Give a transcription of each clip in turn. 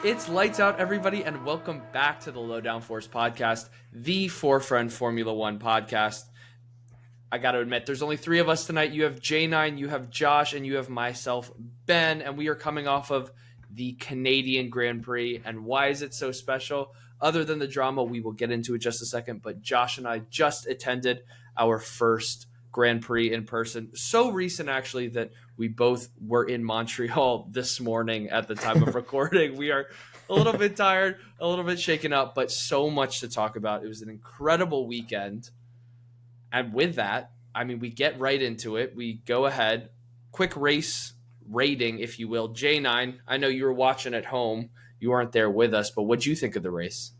It's lights out, everybody, and welcome back to the Low Downforce podcast, the For-Friend Formula One podcast. I got to admit, there's only three of us tonight. You have J9, you have Josh, and you have myself, Ben, and we are coming off of the Canadian Grand Prix. And why is it so special? Other than the drama, we will get into it just a second, but Josh and I just attended our first Grand Prix in person. So recent, actually, that we both were in Montreal this morning at the time of recording. We are a little bit tired, a little bit shaken up, but so much to talk about. It was an incredible weekend. And with that, I mean, we get right into it. We go ahead. Quick race rating, if you will. J9, I know you were watching at home. You weren't there with us, but what'd you think of the race?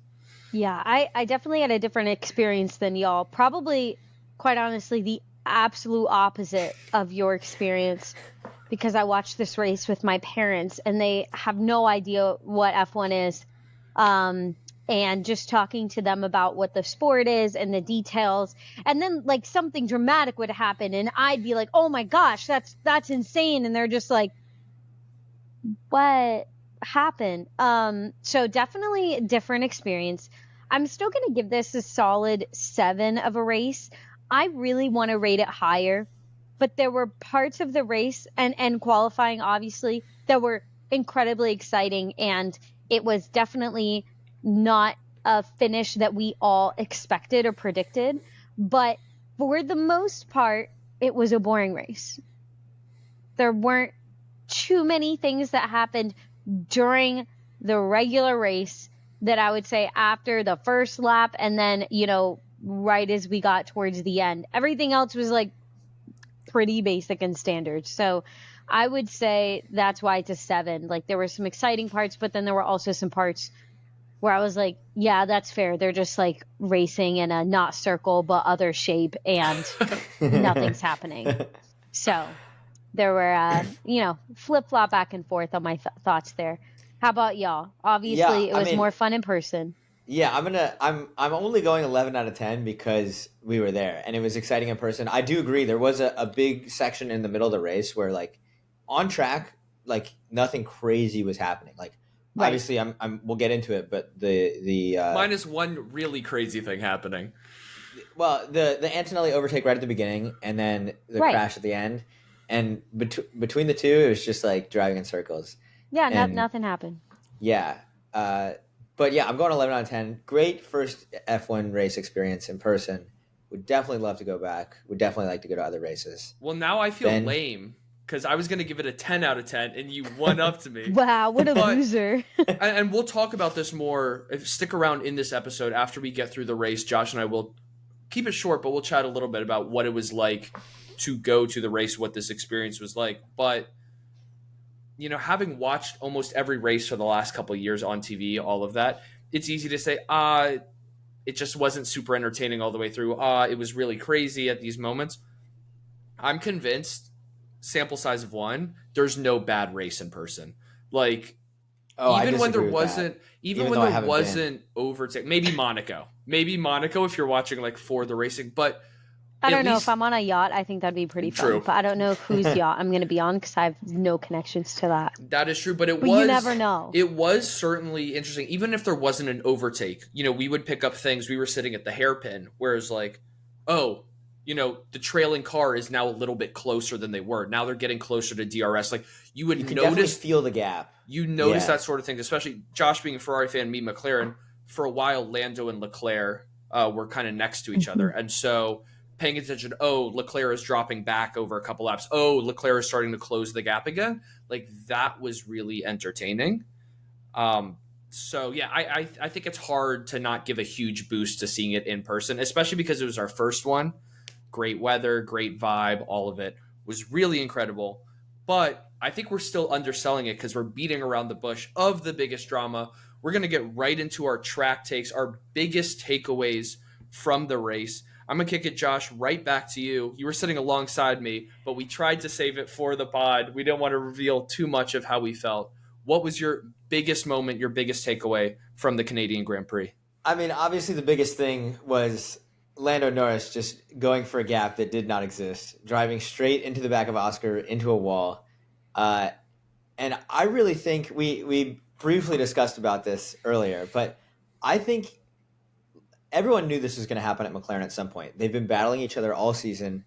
Yeah, I definitely had a different experience than y'all. Probably, quite honestly, the absolute opposite of your experience, because I watched this race with my parents and they have no idea what F1 is. And just talking to them about what the sport is and the details, and then like something dramatic would happen and I'd be like, oh my gosh, that's insane. And they're just like, what happened? So definitely a different experience. I'm still going to give this a solid 7 of a race. I really want to rate it higher, but there were parts of the race and qualifying, obviously, that were incredibly exciting. And it was definitely not a finish that we all expected or predicted. But for the most part, it was a boring race. There weren't too many things that happened during the regular race that I would say after the first lap and then, right as we got towards the end. Everything else was like pretty basic and standard. So I would say that's why it's a 7. Like there were some exciting parts, but then there were also some parts where I was like, yeah, that's fair. They're just like racing in a not circle, but other shape and nothing's happening. So there were, flip-flop back and forth on my thoughts there. How about y'all? Obviously, it was more fun in person. Yeah, I'm only going 11 out of 10 because we were there and it was exciting in person. I do agree. There was a big section in the middle of the race where like on track, like nothing crazy was happening. Like right. Obviously we'll get into it, but the minus one really crazy thing happening. Well, the Antonelli overtake right at the beginning and then the crash at the end. And between the two, it was just like driving in circles. Yeah, nothing happened. Yeah. But yeah, I'm going 11 out of 10. Great first F1 race experience in person. Would definitely love to go back. Would definitely like to go to other races. Well, now I feel lame because I was going to give it a 10 out of 10 and you won up to me. Wow, what a loser. And we'll talk about this more. Stick around in this episode after we get through the race. Josh and I will keep it short, but we'll chat a little bit about what it was like to go to the race, what this experience was like. But having watched almost every race for the last couple of years on TV, all of that, it's easy to say, it just wasn't super entertaining all the way through. It was really crazy at these moments. I'm convinced, sample size of 1, there's no bad race in person. Like, even when there wasn't overtake, maybe Monaco if you're watching like for the racing, but I don't know if I'm on a yacht. I think that'd be pretty fun. True. But I don't know whose yacht I'm going to be on because I have no connections to that. That is true, but you never know. It was certainly interesting. Even if there wasn't an overtake, we would pick up things. We were sitting at the hairpin, whereas like, the trailing car is now a little bit closer than they were. Now they're getting closer to DRS. Like you can definitely feel the gap. You notice that sort of thing, especially Josh being a Ferrari fan, me McLaren. For a while, Lando and Leclerc were kind of next to each other, and so paying attention, Leclerc is dropping back over a couple laps. Leclerc is starting to close the gap again. Like, that was really entertaining. So, yeah, I think it's hard to not give a huge boost to seeing it in person, especially because it was our first one. Great weather, great vibe, all of it was really incredible. But I think we're still underselling it because we're beating around the bush of the biggest drama. We're going to get right into our track takes, our biggest takeaways from the race. I'm going to kick it, Josh, right back to you. You were sitting alongside me, but we tried to save it for the pod. We didn't want to reveal too much of how we felt. What was your biggest moment, your biggest takeaway from the Canadian Grand Prix? I mean, obviously the biggest thing was Lando Norris just going for a gap that did not exist, driving straight into the back of Oscar, into a wall. And I really think we briefly discussed about this earlier, but I think everyone knew this was going to happen at McLaren at some point. They've been battling each other all season,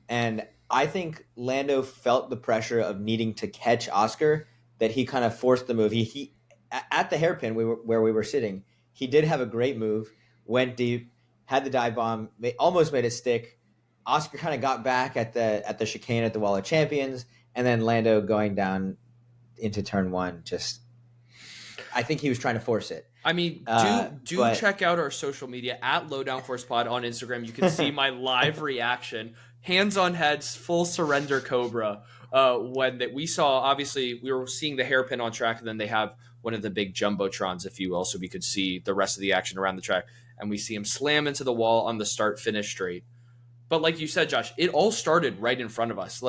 and I think Lando felt the pressure of needing to catch Oscar, that he kind of forced the move. He at the hairpin where we were sitting, he did have a great move, went deep, had the dive bomb, almost made it stick. Oscar kind of got back at the chicane at the Wall of Champions, and then Lando going down into turn one. Just, I think he was trying to force it. I mean, check out our social media at Low Downforce Pod on Instagram. You can see my live reaction, hands on heads, full surrender Cobra. When we saw, obviously, we were seeing the hairpin on track, and then they have one of the big jumbotrons, if you will, so we could see the rest of the action around the track. And we see him slam into the wall on the start-finish straight. But like you said, Josh, it all started right in front of us.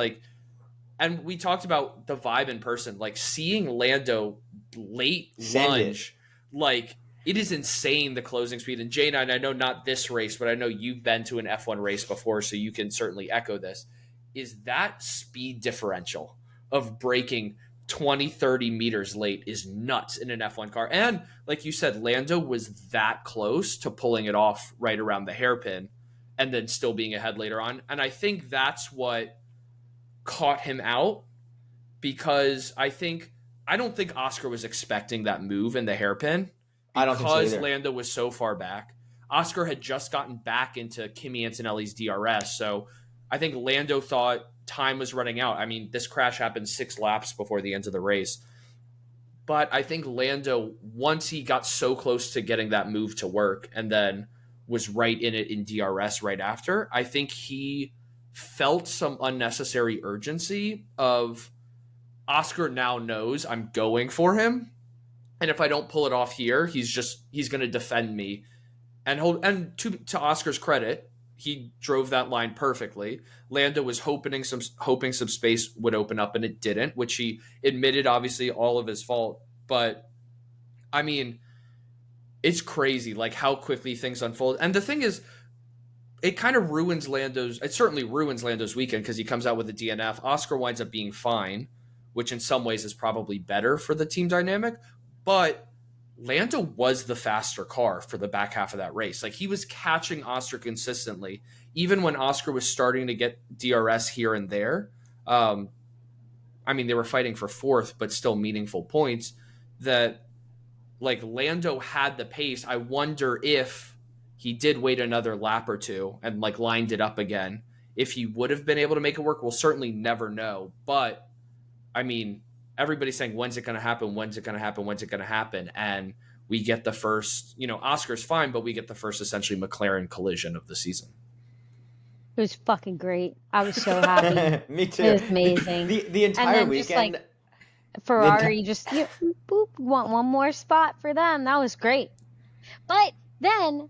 And we talked about the vibe in person, seeing Lando late lunge. It is insane, the closing speed. And Jane, I know not this race, but I know you've been to an F1 race before, so you can certainly echo this. Is that speed differential of braking 20, 30 meters late is nuts in an F1 car. And like you said, Lando was that close to pulling it off right around the hairpin and then still being ahead later on. And I think that's what caught him out, because I don't think Oscar was expecting that move in the hairpin. I don't think so Because either. Lando was so far back. Oscar had just gotten back into Kimi Antonelli's DRS, so I think Lando thought time was running out. I mean, this crash happened 6 laps before the end of the race. But I think Lando, once he got so close to getting that move to work and then was right in it in DRS right after, I think he felt some unnecessary urgency of Oscar now knows I'm going for him. And if I don't pull it off here, he's going to defend me. And to Oscar's credit, he drove that line perfectly. Lando was hoping some space would open up, and it didn't, which he admitted, obviously, all of his fault. But I mean, it's crazy, how quickly things unfold. And the thing is, it certainly ruins Lando's weekend, because he comes out with a DNF. Oscar winds up being fine, which in some ways is probably better for the team dynamic. But Lando was the faster car for the back half of that race. He was catching Oscar consistently, even when Oscar was starting to get DRS here and there. I mean, they were fighting for 4th, but still meaningful points. That, Lando had the pace. I wonder if he did wait another lap or two and, lined it up again, if he would have been able to make it work. We'll certainly never know. But, I mean, everybody's saying, when's it going to happen? When's it going to happen? When's it going to happen? And we get the first, Oscar's fine, but we get the first essentially McLaren collision of the season. It was fucking great. I was so happy. Me too. It was amazing. The entire weekend. Ferrari boop, want one more spot for them. That was great. But then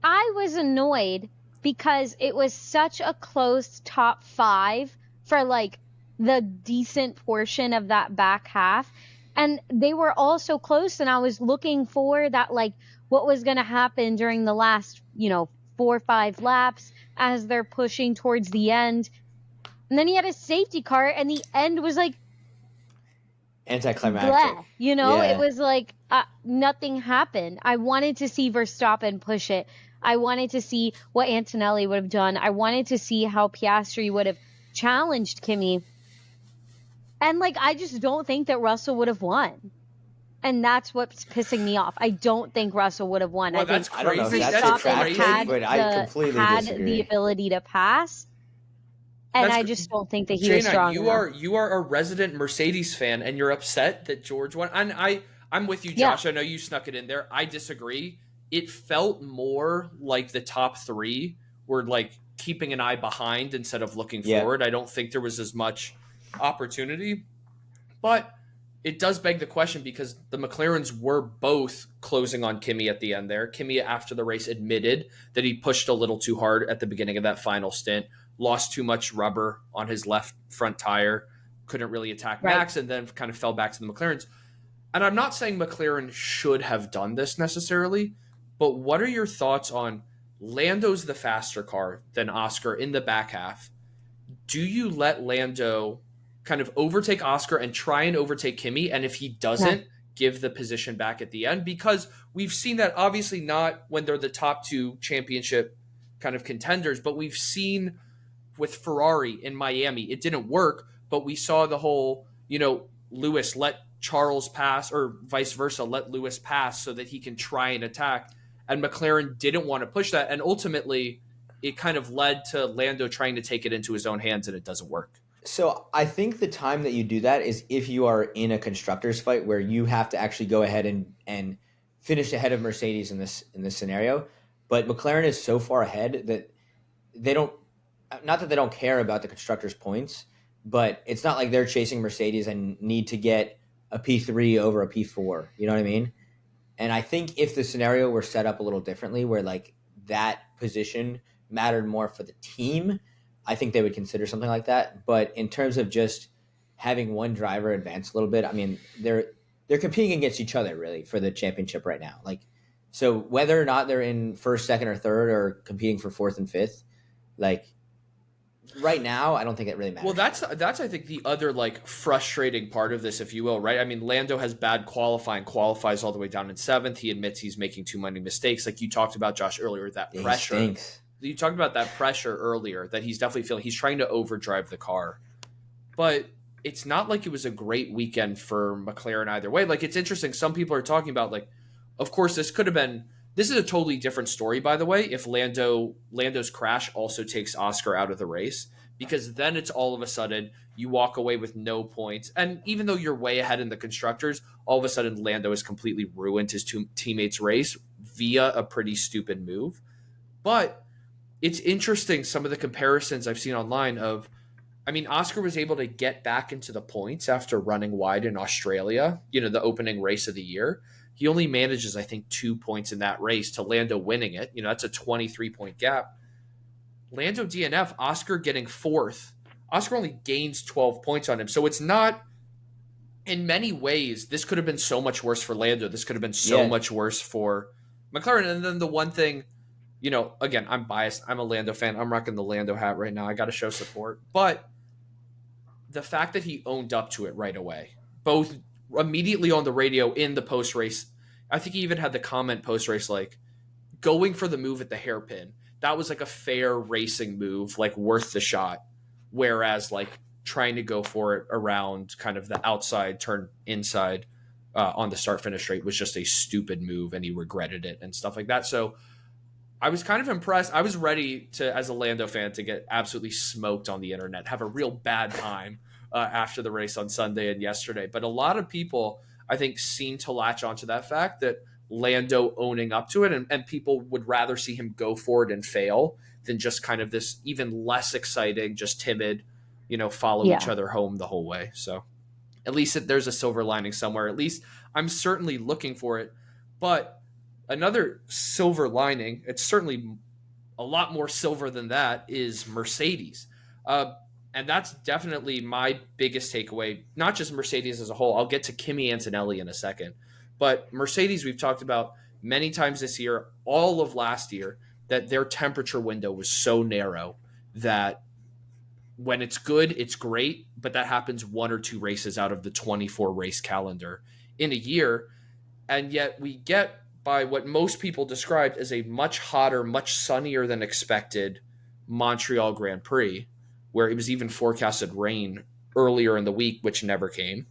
I was annoyed because it was such a close top 5 for the decent portion of that back half, and they were all so close, and I was looking for that what was going to happen during the last 4 or 5 laps as they're pushing towards the end. And then he had a safety car, and the end was anticlimactic. bleh, It was nothing happened. I wanted to see Verstappen push it. I wanted to see what Antonelli would have done. I wanted to see how Piastri would have challenged Kimi. And I just don't think that Russell would have won. And that's what's pissing me off. I don't think Russell would have won. Well, I think that's crazy. That's crazy. but I completely had disagree. the ability to pass. And I just don't think that he was strong enough. You are a resident Mercedes fan, and you're upset that George won. And I'm with you, Josh. Yeah. I know you snuck it in there. I disagree. It felt more like the top 3 were keeping an eye behind instead of looking forward. I don't think there was as much opportunity, but it does beg the question, because the McLarens were both closing on Kimi at the end there. Kimi, after the race, admitted that he pushed a little too hard at the beginning of that final stint, lost too much rubber on his left front tire, couldn't really attack Max, and then kind of fell back to the McLarens. And I'm not saying McLaren should have done this necessarily, but what are your thoughts on Lando's the faster car than Oscar in the back half? Do you let Lando kind of overtake Oscar and try and overtake Kimi? And if he doesn't, give the position back at the end, because we've seen that obviously not when they're the top two championship kind of contenders, but we've seen with Ferrari in Miami, it didn't work, but we saw the whole, Lewis let Charles pass or vice versa, let Lewis pass so that he can try and attack. And McLaren didn't want to push that. And ultimately it kind of led to Lando trying to take it into his own hands, and it doesn't work. So I think the time that you do that is if you are in a constructors fight where you have to actually go ahead and finish ahead of Mercedes in this scenario. But McLaren is so far ahead that they don't, not that they don't care about the constructors' points, but it's not like they're chasing Mercedes and need to get a P3 over a P4. You know what I mean? And I think if the scenario were set up a little differently, where like that position mattered more for the team, I think they would consider something like that. But in terms of just having one driver advance a little bit, I mean, they're competing against each other really for the championship right now. Like, so whether or not they're in first, second, or third, or competing for fourth and fifth, like right now, I don't think it really matters. Well, that's I think the other like frustrating part of this, if you will, right? I mean, Lando has bad qualifying, qualifies all the way down in seventh. He admits he's making too many mistakes. Like you talked about, Josh, earlier, that pressure. Stinks. You talked about that pressure earlier that he's definitely feeling. He's trying to overdrive the car. But it's not like it was a great weekend for McLaren either way. Like, it's interesting. Some people are talking about, like, of course, this is a totally different story, by the way, if Lando's crash also takes Oscar out of the race, because then it's all of a sudden you walk away with no points. And even though you're way ahead in the constructors, all of a sudden Lando has completely ruined his teammates' race via a pretty stupid move. But it's interesting, some of the comparisons I've seen online of, I mean, Oscar was able to get back into the points after running wide in Australia, the opening race of the year. He only manages, I think, 2 points in that race to Lando winning it. That's a 23-point gap. Lando DNF, Oscar getting fourth. Oscar only gains 12 points on him. So it's not, in many ways, this could have been so much worse for Lando. This could have been so much worse for McLaren. And then the one thing, again, I'm biased. I'm a Lando fan. I'm rocking the Lando hat right now. I got to show support. But the fact that he owned up to it right away, both immediately on the radio in the post-race, I think he even had the comment post-race, like, going for the move at the hairpin. That was like a fair racing move, like worth the shot. Whereas like trying to go for it around kind of the outside, turn inside on the start-finish straight was just a stupid move, and he regretted it and stuff like that. So I was kind of impressed. I was ready to, as a Lando fan, to get absolutely smoked on the internet, have a real bad time after the race on Sunday and yesterday. But a lot of people, I think, seem to latch onto that fact that Lando owning up to it, and people would rather see him go for it and fail than just kind of this even less exciting, just timid, follow each other home the whole way. So at least there's a silver lining somewhere. At least I'm certainly looking for it. But another silver lining, it's certainly a lot more silver than that, is Mercedes. And that's definitely my biggest takeaway, not just Mercedes as a whole. I'll get to Kimi Antonelli in a second. But Mercedes, we've talked about many times this year, all of last year, that their temperature window was so narrow that when it's good, it's great, but that happens 1 or 2 races out of the 24 race calendar in a year. And yet we get by what most people described as a much hotter, much sunnier than expected Montreal Grand Prix, where it was even forecasted rain earlier in the week, which never came.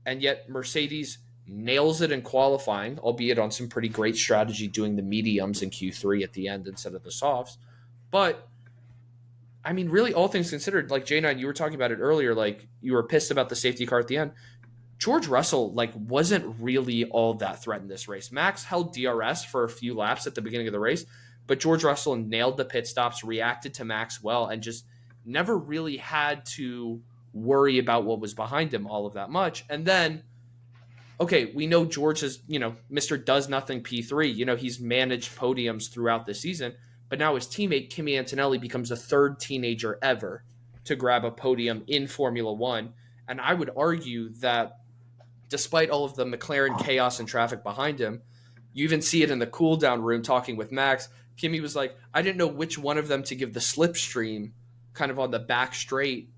And yet Mercedes nails it in qualifying, albeit on some pretty great strategy doing the mediums in Q3 at the end instead of the softs. But I mean, really, all things considered, like J9, you were talking about it earlier, like you were pissed about the safety car at the end. George Russell, like, wasn't really all that threatened this race. Max held DRS for a few laps at the beginning of the race, but George Russell nailed the pit stops, reacted to Max well, and just never really had to worry about what was behind him all of that much. And then, okay, we know George is, Mr. Does Nothing P3. He's managed podiums throughout the season, but now his teammate, Kimi Antonelli, becomes the third teenager ever to grab a podium in Formula One. And I would argue that despite all of the McLaren chaos and traffic behind him, you even see it in the cool down room talking with Max. Kimi was like, I didn't know which one of them to give the slipstream kind of on the back straight.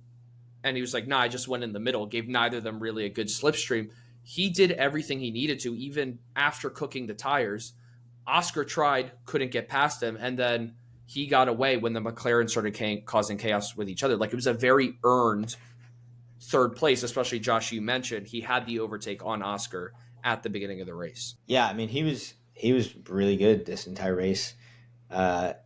And he was like, nah, I just went in the middle, gave neither of them really a good slipstream. he did everything he needed to, even after cooking the tires. Oscar tried, couldn't get past him, and then he got away when the McLaren started causing chaos with each other. Like, it was a very earned third place, especially Josh, you mentioned he had the overtake on Oscar at the beginning of the race. Yeah, I mean, he was really good this entire race, and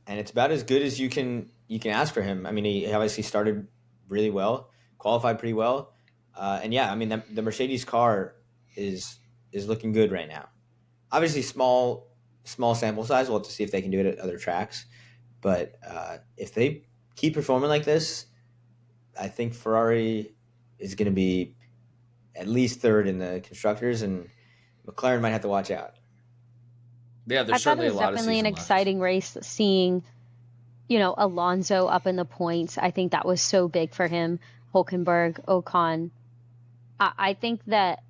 it's about as good as you can ask for him. I mean, he obviously started really well, qualified pretty well, and yeah, I mean, the Mercedes car is looking good right now. Obviously, small sample size. We'll have to see if they can do it at other tracks, but if they keep performing like this, I think Ferrari is going to be at least third in the constructors, and McLaren might have to watch out. Yeah, there's certainly a lot of season left. Definitely an exciting race. Seeing, Alonso up in the points, I think that was so big for him. Hulkenberg, Ocon. I think that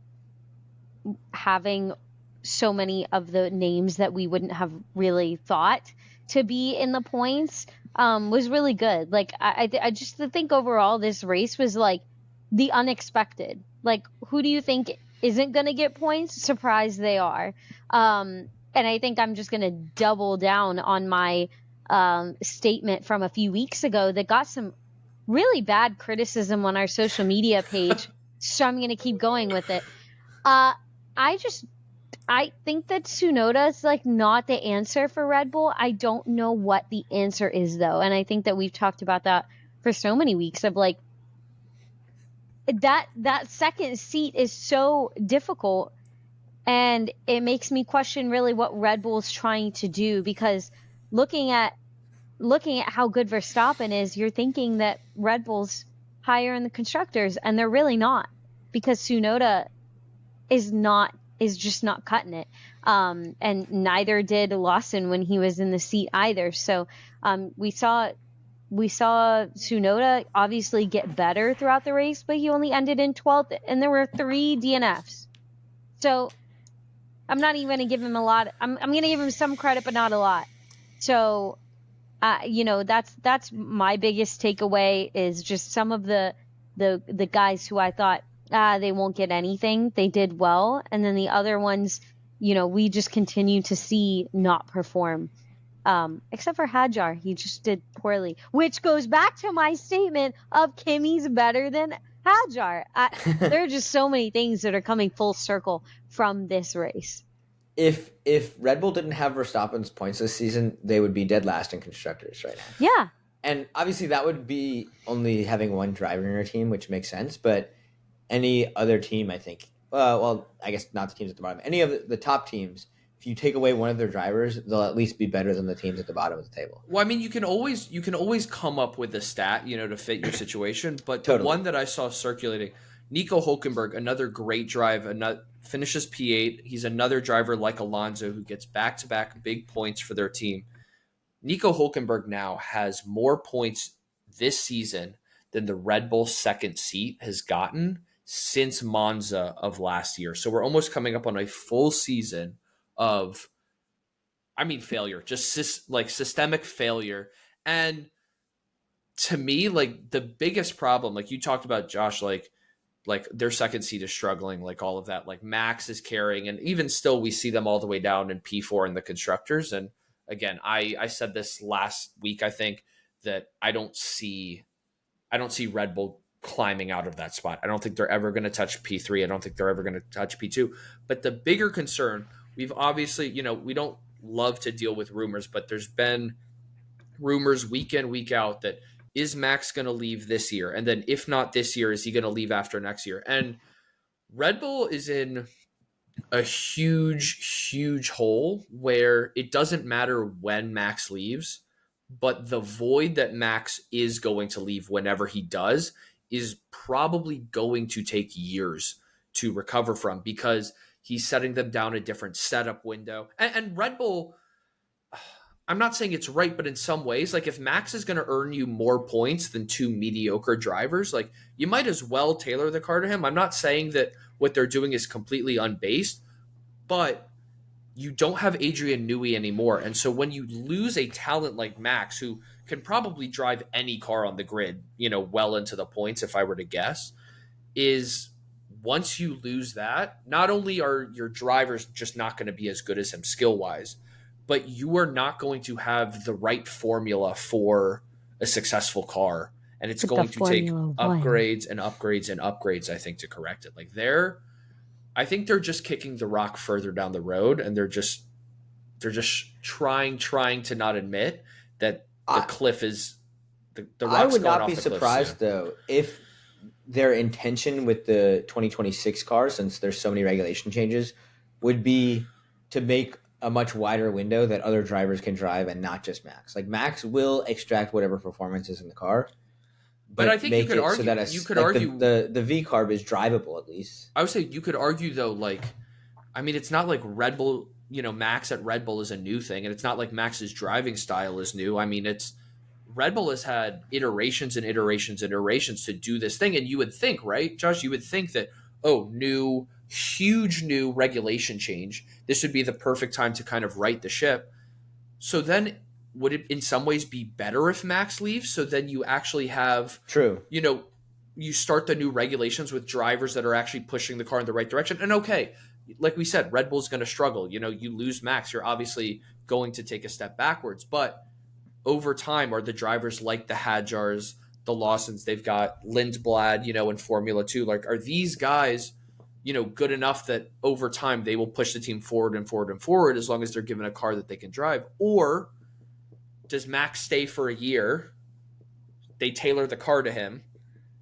having so many of the names that we wouldn't have really thought to be in the points was really good. Like, I just think overall this race was like the unexpected. Like, who do you think isn't going to get points? Surprised they are. And I think I'm just going to double down on my statement from a few weeks ago that got some really bad criticism on our social media page. So I'm going to keep going with it. I think that Tsunoda is like not the answer for Red Bull. I don't know what the answer is though. And I think that we've talked about that for so many weeks of like that second seat is so difficult, and it makes me question really what Red Bull's trying to do, because looking at how good Verstappen is, you're thinking that Red Bull's higher in the constructors, and they're really not, because Tsunoda is just not cutting it. And neither did Lawson when he was in the seat either. So we saw Tsunoda obviously get better throughout the race, but he only ended in 12th, and there were 3 DNFs. So I'm not even going to give him a lot. I'm going to give him some credit, but not a lot. So, that's my biggest takeaway is just some of the guys who I thought, they won't get anything. They did well. And then the other ones, we just continue to see not perform. Except for Hadjar. He just did poorly, which goes back to my statement of Kimi's better than Hadjar. There are just so many things that are coming full circle from this race. If Red Bull didn't have Verstappen's points this season, they would be dead last in constructors right now. Yeah. And obviously that would be only having one driver in your team, which makes sense. But any other team, I think, well, I guess not the teams at the bottom. Any of the top teams, if you take away one of their drivers, they'll at least be better than the teams at the bottom of the table. Well, I mean, you can always come up with a stat, to fit your situation. But Totally. One that I saw circulating, Nico Hulkenberg, another great drive, finishes P8. He's another driver like Alonso who gets back-to-back big points for their team. Nico Hulkenberg now has more points this season than the Red Bull second seat has gotten since Monza of last year. So we're almost coming up on a full season of, failure, just systemic failure. And to me, like, the biggest problem, like you talked about, Josh, like their second seat is struggling, like all of that, like Max is carrying, and even still we see them all the way down in P4 in the constructors. And again, I said this last week, I think, that I don't see Red Bull climbing out of that spot. I don't think they're ever going to touch P3. I don't think they're ever going to touch P2. But the bigger concern, we've obviously, we don't love to deal with rumors, but there's been rumors week in, week out that is Max going to leave this year? And then if not this year, is he going to leave after next year? And Red Bull is in a huge, huge hole where it doesn't matter when Max leaves, but the void that Max is going to leave whenever he does is probably going to take years to recover from, because he's setting them down a different setup window. And Red Bull, I'm not saying it's right, but in some ways, like if Max is going to earn you more points than 2 mediocre drivers, like you might as well tailor the car to him. I'm not saying that what they're doing is completely unbased, but you don't have Adrian Newey anymore. And so when you lose a talent like Max, who can probably drive any car on the grid, well into the points, if I were to guess, is once you lose that, not only are your drivers just not going to be as good as him skill wise, but you are not going to have the right formula for a successful car. And it's going to take upgrades and upgrades and upgrades, I think, to correct it. Like I think they're just kicking the rock further down the road, and they're just trying to not admit that the cliff is the rock's I would going not off be the cliff surprised soon. though if their intention with the 2026 car, since there's so many regulation changes, would be to make a much wider window that other drivers can drive and not just Max. Like Max will extract whatever performance is in the car, but I think you could argue the V carb is drivable at least. I would say you could argue though, like, I mean, it's not like Red Bull, Max at Red Bull is a new thing, and it's not like Max's driving style is new. I mean, Red Bull has had iterations and iterations and iterations to do this thing, and you would think, right, Josh, you would think that, huge new regulation change, this would be the perfect time to kind of right the ship. So then would it in some ways be better if Max leaves? So then you actually have, you start the new regulations with drivers that are actually pushing the car in the right direction. And okay, like we said, Red Bull's going to struggle. You lose Max, you're obviously going to take a step backwards. But over time, are the drivers like the Hadjars, the Lawsons, they've got Lindblad, in Formula 2, like, are these guys, good enough that over time they will push the team forward and forward and forward as long as they're given a car that they can drive? Or does Max stay for a year, they tailor the car to him,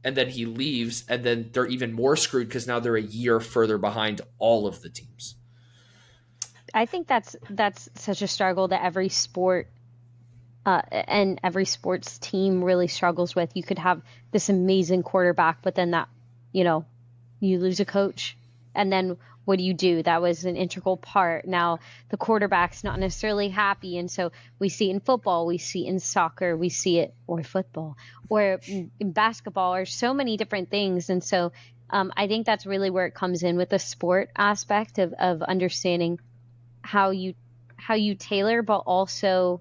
and then he leaves, and then they're even more screwed because now they're a year further behind all of the teams? I think that's such a struggle that every sport and every sports team really struggles with. You could have this amazing quarterback, but then you lose a coach, and then what do? That was an integral part. Now the quarterback's not necessarily happy, and so we see it in football, we see it in soccer, we see it, or football, or in basketball, or so many different things. And so I think that's really where it comes in with the sport aspect of understanding how you tailor, but also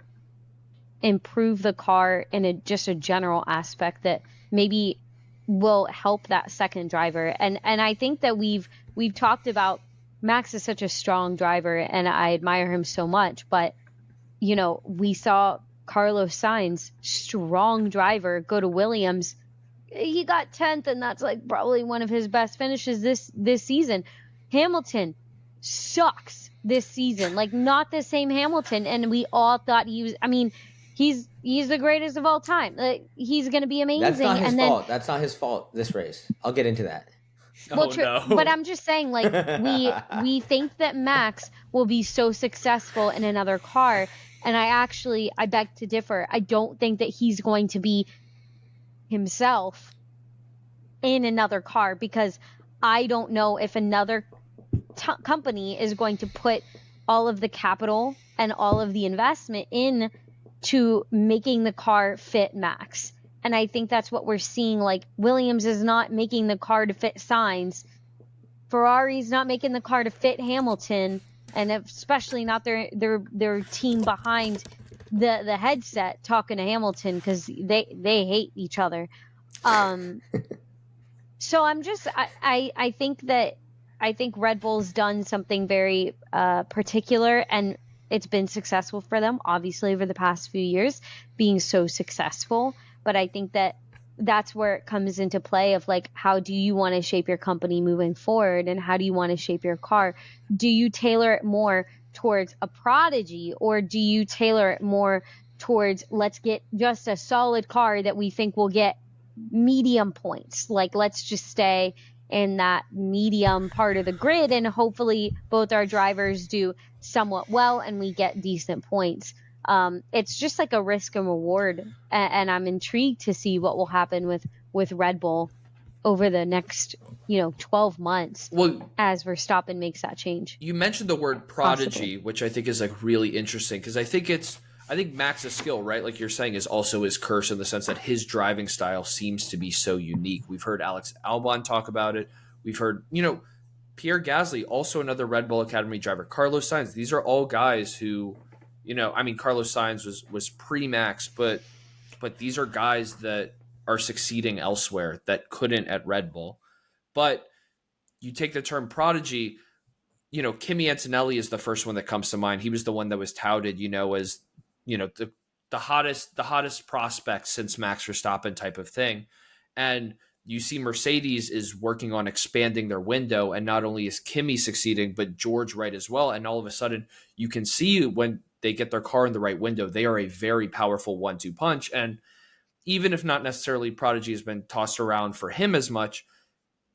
improve the car in just a general aspect that maybe will help that second driver. And I think that we've talked about Max is such a strong driver, and I admire him so much, but we saw Carlos Sainz, strong driver, go to Williams. He got 10th, and that's like probably one of his best finishes this season. Hamilton sucks this season, like not the same Hamilton, and we all thought he was, I mean, he's the greatest of all time. He's going to be amazing. That's not his fault. That's not his fault, this race. I'll get into that. Well, true. No. But I'm just saying, like, we think that Max will be so successful in another car, and I beg to differ. I don't think that he's going to be himself in another car, because I don't know if another company is going to put all of the capital and all of the investment in to making the car fit Max. And I think that's what we're seeing. Like, Williams is not making the car to fit Sainz. Ferrari's not making the car to fit Hamilton, and especially not their team behind the headset talking to Hamilton, because they hate each other. So I think Red Bull's done something very particular, and it's been successful for them, obviously, over the past few years, being so successful. But I think that that's where it comes into play of, like, how do you want to shape your company moving forward, and how do you want to shape your car? Do you tailor it more towards a prodigy, or do you tailor it more towards, let's get just a solid car that we think will get medium points? Like, let's just stay in that medium part of the grid, and hopefully both our drivers do somewhat well and we get decent points. It's just like a risk and reward, and I'm intrigued to see what will happen with Red Bull over the next 12 months, as Verstappen makes that change. You mentioned the word prodigy, which I think is like really interesting, because I think Max's skill, right, like you're saying, is also his curse, in the sense that his driving style seems to be so unique. We've heard Alex Albon talk about it. We've heard, Pierre Gasly, also another Red Bull Academy driver. Carlos Sainz. These are all guys who, Carlos Sainz was pre-Max, but these are guys that are succeeding elsewhere that couldn't at Red Bull. But you take the term prodigy, Kimi Antonelli is the first one that comes to mind. He was the one that was touted, as, the hottest prospect since Max Verstappen type of thing. And you see Mercedes is working on expanding their window, and not only is Kimi succeeding, but George Wright as well. And all of a sudden you can see when they get their car in the right window, they are a very powerful 1-2 punch. And even if not necessarily prodigy has been tossed around for him as much,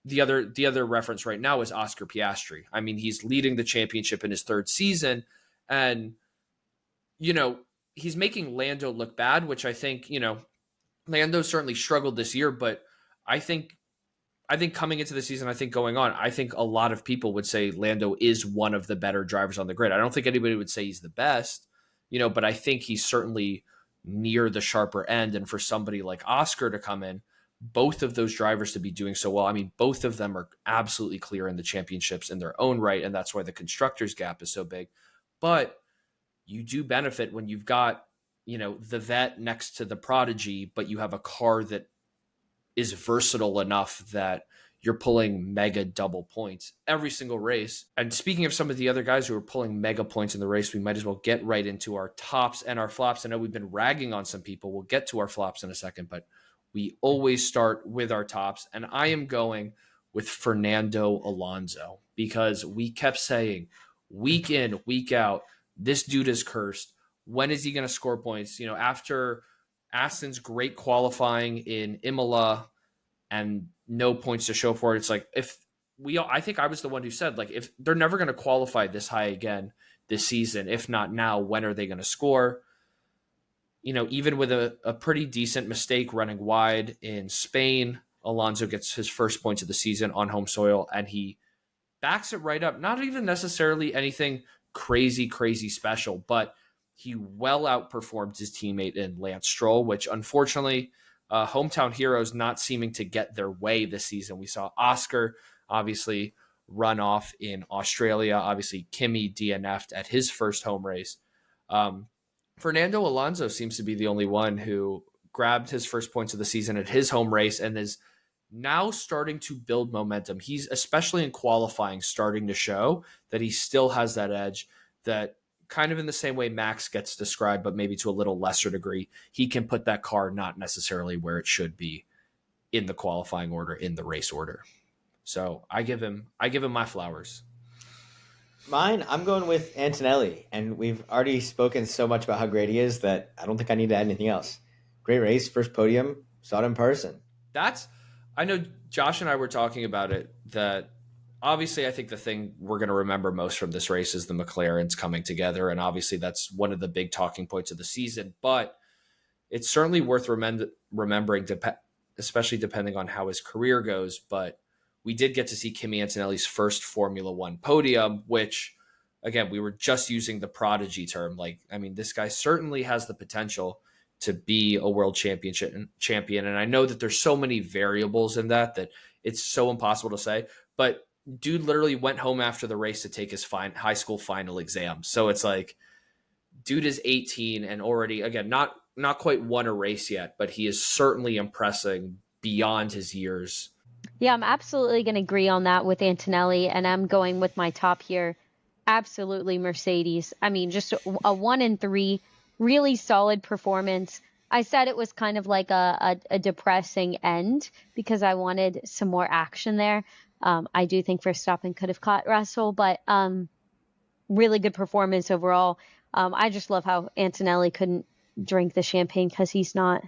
the other reference right now is Oscar Piastri. I mean, he's leading the championship in his third season, and, he's making Lando look bad, which I think, Lando certainly struggled this year, but I think coming into the season, I think going on, I think a lot of people would say Lando is one of the better drivers on the grid. I don't think anybody would say he's the best, but I think he's certainly near the sharper end. And for somebody like Oscar to come in, both of those drivers to be doing so well, I mean, both of them are absolutely clear in the championships in their own right, and that's why the constructors gap is so big. But you do benefit when you've got, the vet next to the prodigy, but you have a car that is versatile enough that you're pulling mega double points every single race. And speaking of some of the other guys who are pulling mega points in the race, we might as well get right into our tops and our flops. I know we've been ragging on some people. We'll get to our flops in a second, but we always start with our tops. And I am going with Fernando Alonso, because we kept saying week in, week out, this dude is cursed. When is he going to score points? After Aston's great qualifying in Imola and no points to show for it, it's like, I think I was the one who said, like, if they're never going to qualify this high again this season, if not now, when are they going to score? Even with a pretty decent mistake running wide in Spain, Alonso gets his first points of the season on home soil, and he backs it right up. Not even necessarily anything crazy special, but he well outperformed his teammate in Lance Stroll, which unfortunately, hometown heroes not seeming to get their way this season. We saw Oscar obviously run off in Australia. Obviously, Kimi DNF'd at his first home race. Fernando Alonso seems to be the only one who grabbed his first points of the season at his home race and is now starting to build momentum. He's, especially in qualifying, starting to show that he still has that edge, that kind of in the same way Max gets described, but maybe to a little lesser degree, he can put that car not necessarily where it should be in the qualifying order, in the race order. So I give him my flowers. Mine, I'm going with Antonelli, and we've already spoken so much about how great he is that I don't think I need to add anything else. Great race, first podium, saw it in person. I know Josh and I were talking about it, that obviously I think the thing we're going to remember most from this race is the McLarens coming together, and obviously that's one of the big talking points of the season, but it's certainly worth remembering, especially depending on how his career goes. But we did get to see Kimi Antonelli's first Formula One podium, which, again, we were just using the prodigy term. Like, I mean, this guy certainly has the potential to be a world champion. And I know that there's so many variables in that it's so impossible to say, but dude literally went home after the race to take his high school final exam. So it's like, dude is 18 and already, again, not quite won a race yet, but he is certainly impressing beyond his years. Yeah, I'm absolutely going to agree on that with Antonelli, and I'm going with my top here. Absolutely Mercedes. I mean, just a 1-3, really solid performance. I said it was kind of like a depressing end because I wanted some more action there. I do think Verstappen could have caught Russell, but really good performance overall. I just love how Antonelli couldn't drink the champagne because he's not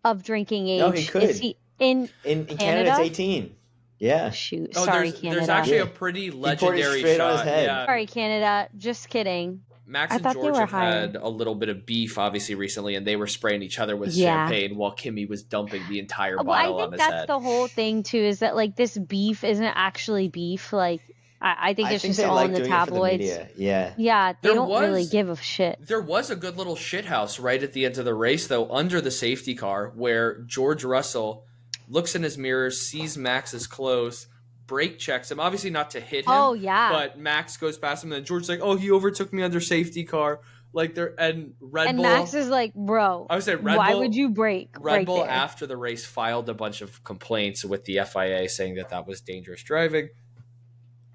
of drinking age. No, he could. Is he in Canada, it's 18. Yeah. Shoot. Oh, Sorry, there's Canada. actually a pretty legendary straight shot. on his head. Yeah. Sorry, Canada. Just kidding. Max I and thought they George were have higher. had a little bit of beef, obviously, recently, and they were spraying each other with Yeah. champagne while Kimi was dumping the entire Well, bottle I on think his that's head. the whole thing too. Is that like this beef isn't actually beef? Like I think it's just they all like in the doing it for the tabloids. media. Yeah. Yeah, they There don't really was- give a shit. There was a good little shithouse right at the end of the race, though, under the safety car, where George Russell looks in his mirror, sees Max is close, brake checks him, obviously not to hit him. Oh yeah. But Max goes past him, and then George's like, "Oh, he overtook me under safety car." Like there, and Red And Bull. Max is like, bro, I would say Red why Bull. would you break Red right Bull there? after the race filed a bunch of complaints with the FIA saying that was dangerous driving.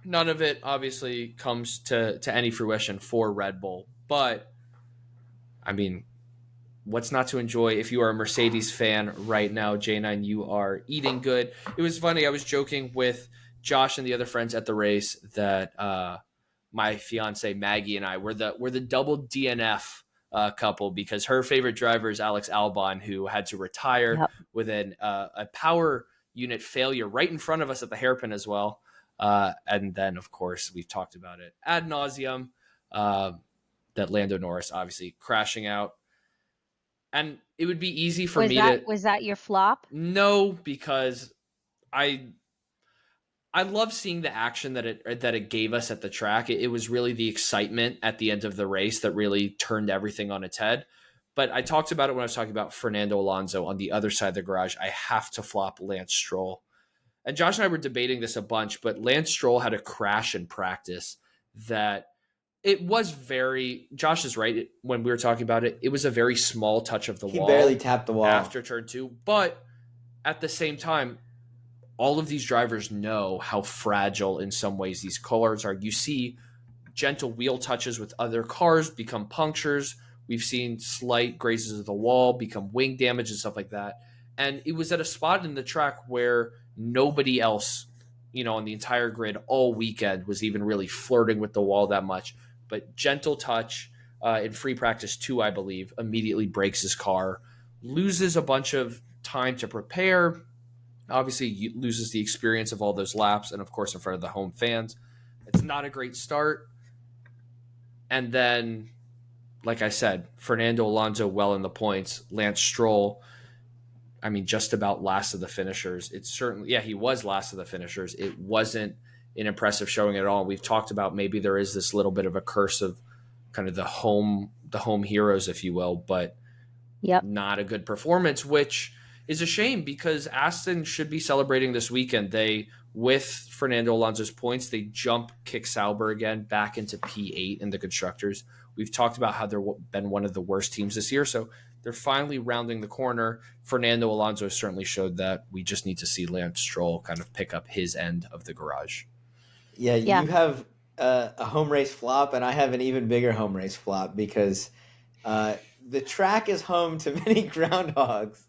none of it obviously comes to any fruition for Red Bull. But I mean, what's not to enjoy if you are a Mercedes fan right now, J9? You are eating good. It was funny. I was joking with Josh and the other friends at the race that my fiance Maggie and I were the double DNF couple, because her favorite driver is Alex Albon, who had to retire Yep. with a power unit failure right in front of us at the hairpin as well. And then, of course, we've talked about it ad nauseum, that Lando Norris obviously crashing out. And it would be easy for Was that your flop? No, because I love seeing the action that it gave us at the track. It was really the excitement at the end of the race that really turned everything on its head. But I talked about it when I was talking about Fernando Alonso on the other side of the garage. I have to flop Lance Stroll. And Josh and I were debating this a bunch, but Lance Stroll had a crash in practice that it was very, Josh is right. When we were talking about it, it was a very small touch of the wall. He barely tapped the wall after turn 2. But at the same time, all of these drivers know how fragile in some ways these cars are. You see gentle wheel touches with other cars become punctures. We've seen slight grazes of the wall become wing damage and stuff like that. And it was at a spot in the track where nobody else, on the entire grid all weekend was even really flirting with the wall that much. But gentle touch in free practice 2, I believe, immediately breaks his car, loses a bunch of time to prepare, obviously loses the experience of all those laps, and of course in front of the home fans. It's not a great start. And then, like I said, Fernando Alonso well in the points. Lance Stroll, I mean, just about last of the finishers. It's certainly, he was last of the finishers. It wasn't an impressive showing at all. We've talked about maybe there is this little bit of a curse of kind of the home heroes, if you will, but not a good performance, which is a shame because Aston should be celebrating this weekend. They, with Fernando Alonso's points, they kick Sauber again back into P8 in the constructors. We've talked about how they've been one of the worst teams this year, so they're finally rounding the corner. Fernando Alonso certainly showed that. We just need to see Lance Stroll kind of pick up his end of the garage. Yeah, you have a home race flop, and I have an even bigger home race flop because the track is home to many groundhogs,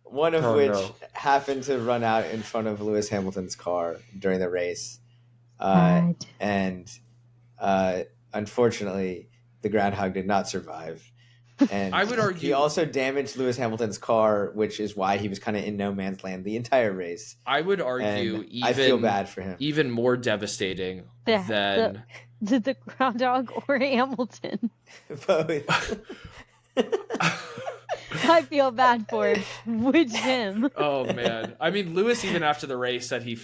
one of which happened to run out in front of Lewis Hamilton's car during the race. And unfortunately, the groundhog did not survive. And I would argue he also damaged Lewis Hamilton's car, which is why he was kind of in no man's land the entire race. I would argue I feel bad for him. Even more devastating than the groundhog or Hamilton. Both. I feel bad for him. Which him? Oh man! I mean, Lewis even after the race said he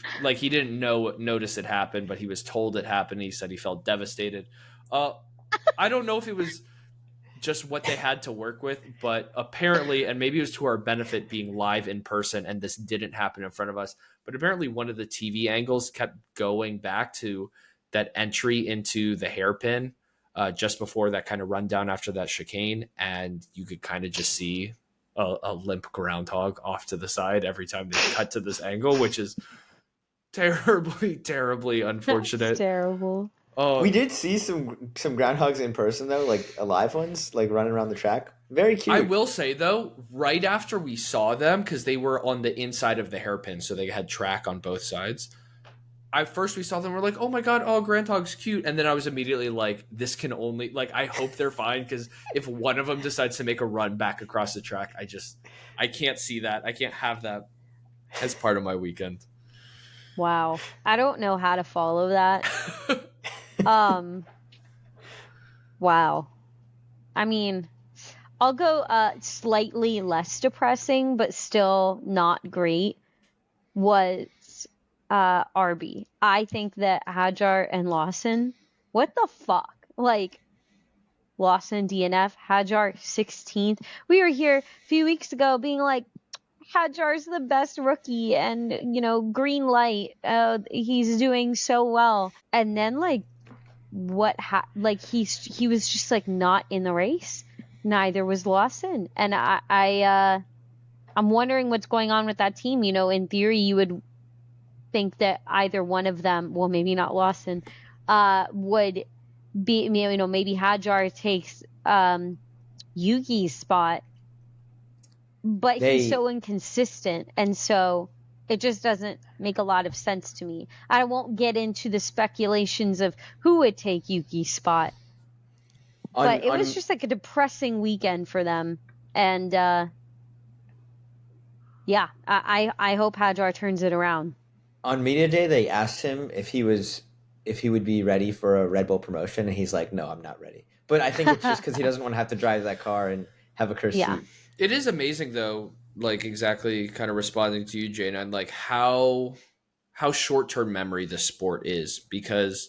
didn't notice it happened, but he was told it happened. He said he felt devastated. I don't know if it was just what they had to work with, but apparently, and maybe it was to our benefit being live in person and this didn't happen in front of us, but apparently one of the TV angles kept going back to that entry into the hairpin just before that kind of rundown after that chicane, and you could kind of just see a limp groundhog off to the side every time they cut to this angle, which is terribly, terribly unfortunate. That's terrible. Oh, we did see some groundhogs in person though, like live ones, like running around the track. Very cute. I will say though, right after we saw them, because they were on the inside of the hairpin, so they had track on both sides. First we saw them, we're like, oh my god, groundhog's cute, and then I was immediately like, this can only I hope they're fine, because if one of them decides to make a run back across the track, I can't see that. I can't have that as part of my weekend. Wow, I don't know how to follow that. Wow. I mean, I'll go slightly less depressing, but still not great, was RB. I think that Hadjar and Lawson, what the fuck? Lawson DNF, Hadjar 16th. We were here a few weeks ago being like, Hadjar's the best rookie and, green light. He's doing so well. And then he was just not in the race. Neither was Lawson. And I'm wondering what's going on with that team. In theory, you would think that either one of them, well, maybe not Lawson, would be, maybe Hadjar takes Yuki's spot, but he's so inconsistent, and so it just doesn't make a lot of sense to me. I won't get into the speculations of who would take Yuki's spot, but it was just like a depressing weekend for them. And yeah, I hope Hadjar turns it around. On media day, they asked him if he would be ready for a Red Bull promotion, and he's like, "No, I'm not ready." But I think it's just because he doesn't want to have to drive that car and have a cursed seat. It is amazing, though, like exactly kind of responding to you, Jane, and like how short-term memory this sport is, because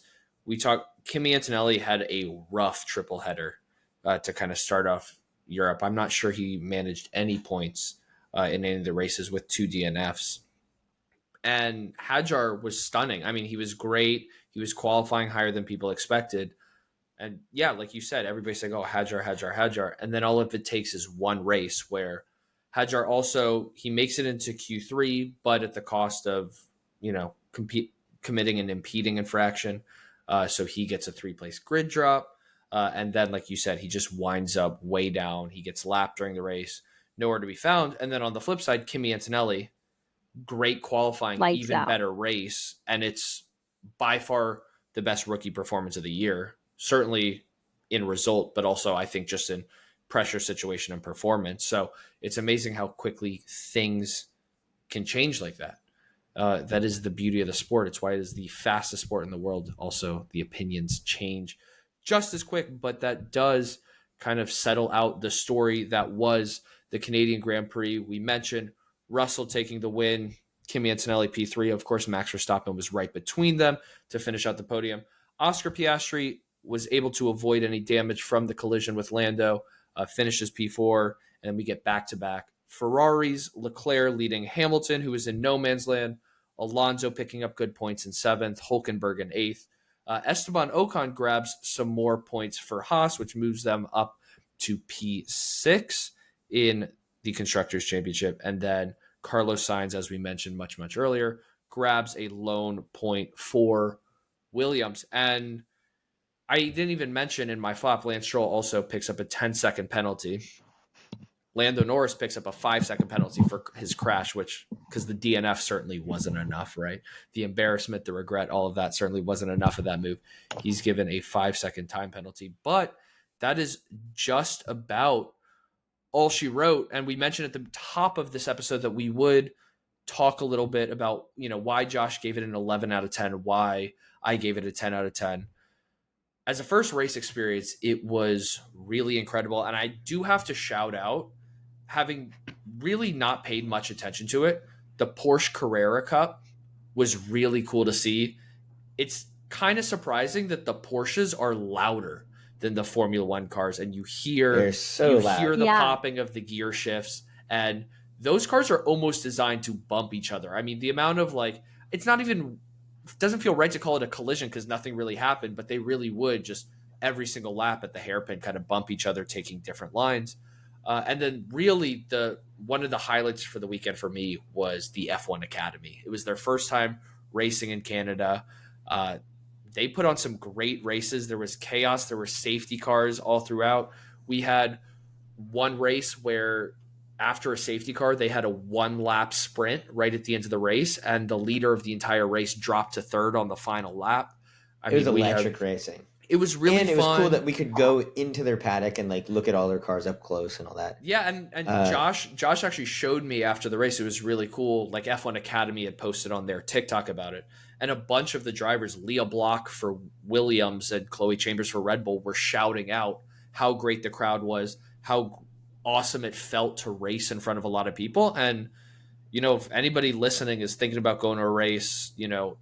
Kimi Antonelli had a rough triple header to kind of start off Europe. I'm not sure he managed any points in any of the races with 2 DNFs. And Hadjar was stunning. I mean, he was great. He was qualifying higher than people expected. And yeah, like you said, everybody's like, oh, Hadjar. And then all of it takes is one race where Hadjar also, he makes it into Q3, but at the cost of, committing an impeding infraction. So he gets a 3-place grid drop. And then, like you said, he just winds up way down. He gets lapped during the race, nowhere to be found. And then on the flip side, Kimi Antonelli, great qualifying, lights even out. Better race. And it's by far the best rookie performance of the year, certainly in result, but also I think just in pressure situation and performance. So it's amazing how quickly things can change like that. That is the beauty of the sport. It's why it is the fastest sport in the world. Also, the opinions change just as quick, but that does kind of settle out the story that was the Canadian Grand Prix. We mentioned Russell taking the win, Kimi Antonelli P3. Of course, Max Verstappen was right between them to finish out the podium. Oscar Piastri was able to avoid any damage from the collision with Lando, finishes P4, and then we get back-to-back Ferraris, Leclerc leading Hamilton, who was in no man's land, Alonso picking up good points in 7th, Hulkenberg in 8th. Esteban Ocon grabs some more points for Haas, which moves them up to P6 in the Constructors' Championship. And then Carlos Sainz, as we mentioned much, much earlier, grabs a lone point for Williams. And I didn't even mention in my flop, Lance Stroll also picks up a 10-second penalty. Lando Norris picks up a 5-second penalty for his crash, because the DNF certainly wasn't enough, right? The embarrassment, the regret, all of that certainly wasn't enough of that move. He's given a 5-second time penalty, but that is just about all she wrote. And we mentioned at the top of this episode that we would talk a little bit about, why Josh gave it an 11 out of 10, why I gave it a 10 out of 10. As a first race experience, it was really incredible. And I do have to shout out, having really not paid much attention to it, the Porsche Carrera Cup was really cool to see. It's kind of surprising that the Porsches are louder than the Formula One cars, and you hear the popping of the gear shifts, and those cars are almost designed to bump each other. I mean, the amount of doesn't feel right to call it a collision because nothing really happened, but they really would just every single lap at the hairpin kind of bump each other, taking different lines. And then really one of the highlights for the weekend for me was the F1 Academy. It was their first time racing in Canada. They put on some great races. There was chaos. There were safety cars all throughout. We had one race where after a safety car, they had a 1-lap sprint right at the end of the race, and the leader of the entire race dropped to 3rd on the final lap. It was electric racing. It was really fun. And it was cool that we could go into their paddock and look at all their cars up close and all that. Yeah, and Josh actually showed me after the race. It was really cool. F1 Academy had posted on their TikTok about it. And a bunch of the drivers, Leah Block for Williams and Chloe Chambers for Red Bull, were shouting out how great the crowd was, how awesome it felt to race in front of a lot of people. And, if anybody listening is thinking about going to a race,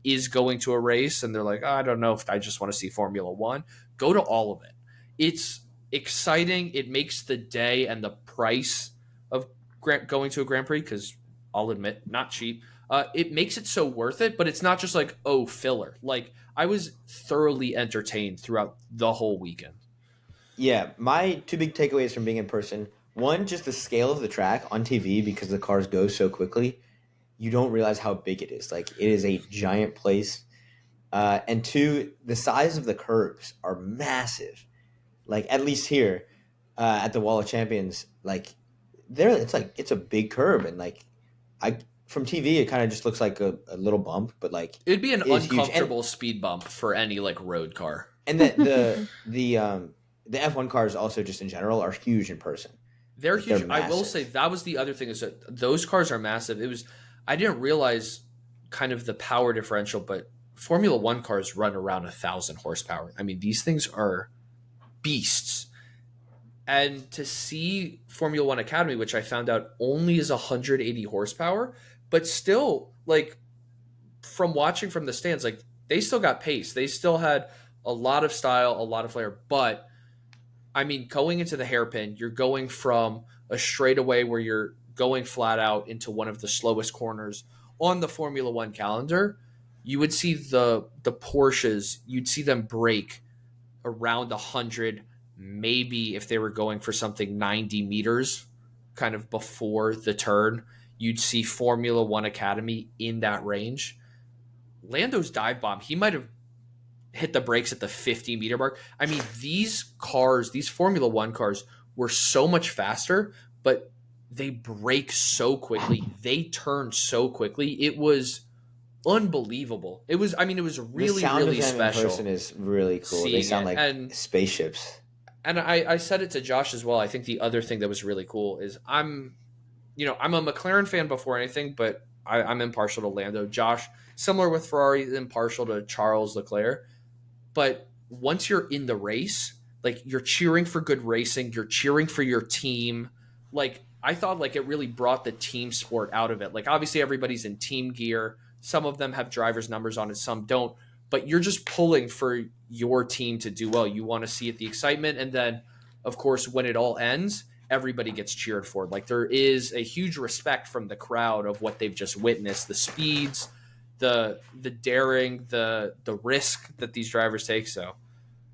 is going to a race, and they're like, I don't know if I just want to see Formula One, go to all of it. It's exciting. It makes the day and the price of going to a Grand Prix, because I'll admit, not cheap. It makes it so worth it, but it's not just filler. I was thoroughly entertained throughout the whole weekend. Yeah, my 2 big takeaways from being in person. One, just the scale of the track on TV, because the cars go so quickly. you don't realize how big it is. Like, it is a giant place. And two, the size of the curbs are massive. Like, at least here at the Wall of Champions, like, it's a big curb, and like from TV it kind of just looks like a little bump, but like it'd be an it's uncomfortable speed bump for any like road car. And the F1 cars also just in general are huge in person. They're huge. I will say that was the other thing, is that those cars are massive. I didn't realize kind of the power differential, but Formula One cars run around 1,000 horsepower. I mean, these things are beasts. And to see Formula One Academy, which I found out only is 180 horsepower, but still, like, from watching from the stands, like, they still got pace. They still had a lot of style, a lot of flair. But, I mean, going into the hairpin, you're going from a straightaway where you're going flat out into one of the slowest corners on the Formula One calendar. You would see the Porsches, you'd see them brake around 100, maybe if they were going for something 90 meters kind of before the turn, you'd see Formula One Academy in that range. Lando's dive bomb, he might have hit the brakes at the 50 meter mark. I mean, these cars, these Formula One cars were so much faster, but they brake so quickly. They turn so quickly. It was unbelievable. It was really, the sound really of them special. In person is really cool. They sound like spaceships. And I said it to Josh as well. I think the other thing that was really cool is I'm a McLaren fan before anything, but I'm impartial to Lando. Josh, similar with Ferrari, impartial to Charles Leclerc. But once you're in the race, like, you're cheering for good racing, you're cheering for your team. Like, I thought, like, it really brought the team sport out of it. Like, obviously everybody's in team gear. Some of them have driver's numbers on it, some don't. But you're just pulling for your team to do well. You want to see it, the excitement. And then, of course, when it all ends, everybody gets cheered for. Like, there is a huge respect from the crowd of what they've just witnessed. The speeds, the daring, the risk that these drivers take. So,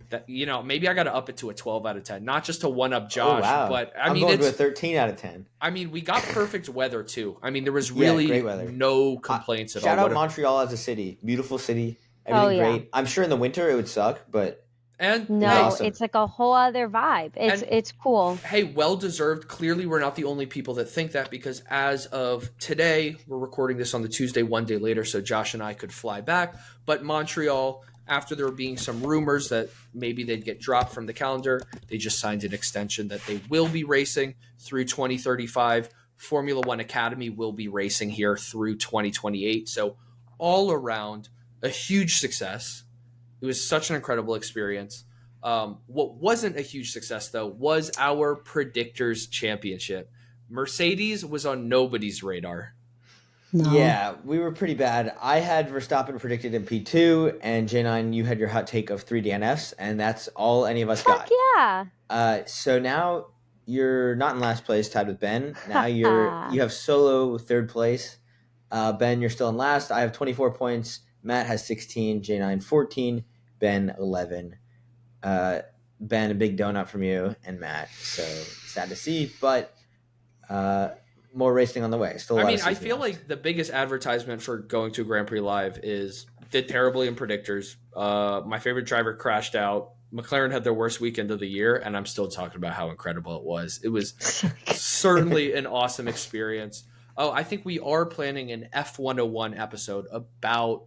that, maybe I got to up it to a 12 out of 10. Not just to one-up Josh, but I'm going to a 13 out of 10. I mean, we got perfect weather, too. I mean, there was really no complaints at all. Shout out Montreal as a city. Beautiful city. Everything great. I'm sure in the winter it would suck, but awesome. It's like a whole other vibe. It's cool. Hey, well deserved. Clearly, we're not the only people that think that, because as of today, we're recording this on the Tuesday, one day later, so Josh and I could fly back. But Montreal, after there being some rumors that maybe they'd get dropped from the calendar, they just signed an extension that they will be racing through 2035. Formula One Academy will be racing here through 2028. So all around, a huge success. It was such an incredible experience. What wasn't a huge success, though, was our Predictors Championship. Mercedes was on nobody's radar. No. Yeah, we were pretty bad. I had Verstappen predicted in P2, and J9, you had your hot take of 3 DNFs, and that's all any of us got. Yeah. So now you're not in last place, tied with Ben. Now you have solo third place. Ben, you're still in last. I have 24 points. Matt has 16, J9 14, Ben 11. Ben, a big donut from you and Matt. So sad to see, but more racing on the way. Still, I feel like the biggest advertisement for going to Grand Prix Live is did terribly in predictors. My favorite driver crashed out. McLaren had their worst weekend of the year, and I'm still talking about how incredible it was. It was certainly an awesome experience. Oh, I think we are planning an F101 episode about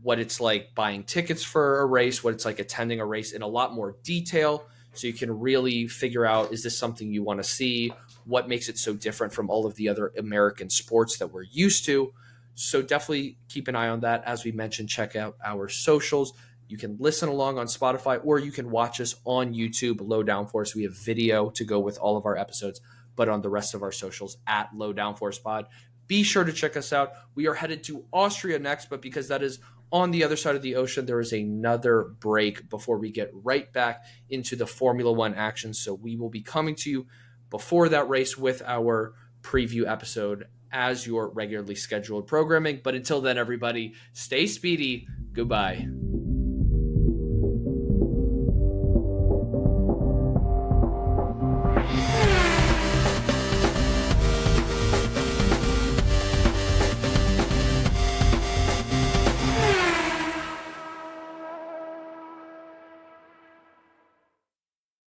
what it's like buying tickets for a race, what it's like attending a race in a lot more detail, so you can really figure out, is this something you want to see? What makes it so different from all of the other American sports that we're used to? So definitely keep an eye on that. As we mentioned, check out our socials. You can listen along on Spotify, or you can watch us on YouTube, Low Downforce. We have video to go with all of our episodes, but on the rest of our socials at Low Downforce Pod. Be sure to check us out. We are headed to Austria next, but because that is on the other side of the ocean, there is another break before we get right back into the Formula One action. So we will be coming to you before that race with our preview episode as your regularly scheduled programming. But until then, everybody, stay speedy. Goodbye.